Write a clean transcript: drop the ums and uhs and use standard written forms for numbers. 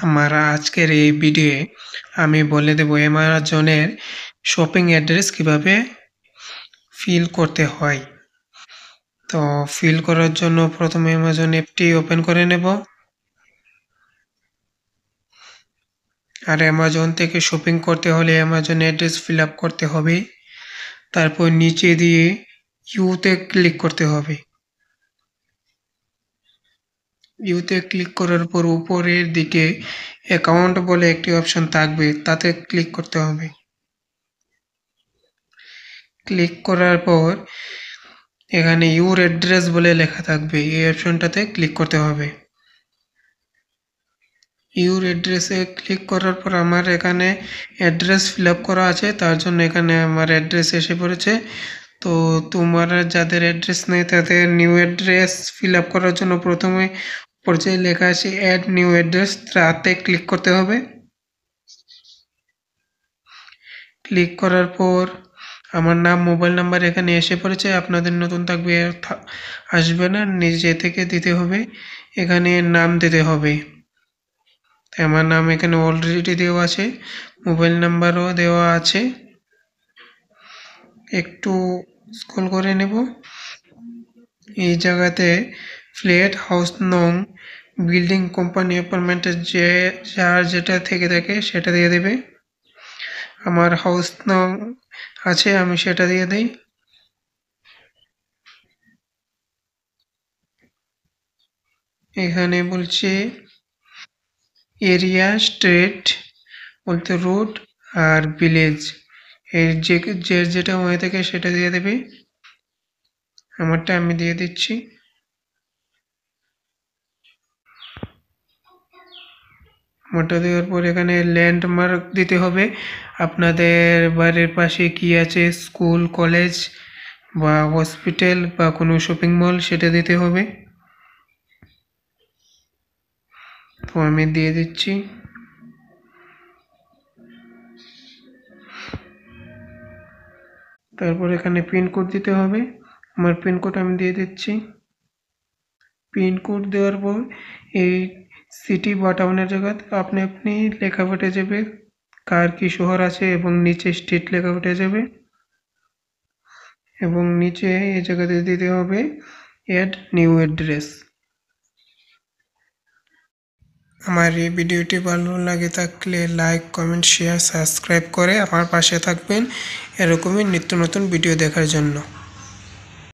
আমার আজকের এই ভিডিওয়ে আমি বলে দেব অ্যামাজনের শপিং অ্যাড্রেস কিভাবে ফিল করতে হয়। তো ফিল করার জন্য প্রথমে অ্যামাজন অ্যাপটি ওপেন করে নেব। আর অ্যামাজন থেকে শপিং করতে হলে অ্যামাজন অ্যাড্রেস ফিল আপ করতে হবে। তারপর নিচে দিয়ে ইউতে ক্লিক করতে হবে। ইউতে ক্লিক করার পর উপরের দিকে অ্যাকাউন্ট বলে একটি অপশন থাকবে, তাতে ক্লিক করতে হবে। ক্লিক করার পর এখানে ইউর অ্যাড্রেস বলে লেখা থাকবে, এই অপশনটাতে ক্লিক করতে হবে। ইউর অ্যাড্রেসে ক্লিক করার পর আমার এখানে অ্যাড্রেস ফিল আপ করা আছে, তার জন্য এখানে আমার অ্যাড্রেস এসে পড়েছে। তো তোমার যাদের অ্যাড্রেস নেই তাদের নিউ অ্যাড্রেস ফিল আপ করার জন্য প্রথমে পর্যায়ে লেখা আছে অ্যাড নিউ অ্যাড্রেস, তাতে ক্লিক করতে হবে। ক্লিক করার পর আমার নাম মোবাইল নাম্বার এখানে এসে পড়েছে, আপনাদের নতুন থাকবে আসবে না, নিজে থেকে দিতে হবে। এখানে নাম দিতে হবে, আমার নাম এখানে অলরেডি দেওয়া আছে, মোবাইল নাম্বারও দেওয়া আছে। একটু স্ক্রল করে নেব। এই জায়গাতে ফ্ল্যাট, হাউস নং, বিল্ডিং, কোম্পানি, অ্যাপার্টমেন্টের যার যেটা থেকে থাকে সেটা দিয়ে দেবে। আমার হাউস নং আছে, আমি সেটা দিয়ে দিই। এখানে বলছে এরিয়া, স্ট্রিট বলতে রোড আর ভিলেজ, এর যেটা হয়ে থাকে সেটা দিয়ে দেবে। আমারটা আমি দিয়ে দিচ্ছি। আমারটা দেওয়ার পর এখানে ল্যান্ডমার্ক দিতে হবে, আপনাদের বাড়ির পাশে কি আছে, স্কুল, কলেজ বা হসপিটাল বা কোনো শপিং মল, সেটা দিতে হবে। তো আমি দিয়ে দিচ্ছি। তারপর এখানে পিনকোড দিতে হবে, আমার পিনকোড আমি দিয়ে দিচ্ছি। পিনকোড দেওয়ার পর এই সিটি বা টাউনের জায়গা আপনি লেখা ফুটে যাবে কার কি শহর আছে, এবং নিচে স্ট্রিট লেখা উঠে যাবে, এবং নিচে এই জায়গাতে দিতে হবে অ্যাড নিউ অ্যাড্রেস। আমার এই ভিডিওটি ভালো লাগে থাকলে লাইক, কমেন্ট, শেয়ার, সাবস্ক্রাইব করে আমার পাশে থাকবেন এরকমই নিত্য নতুন ভিডিও দেখার জন্য।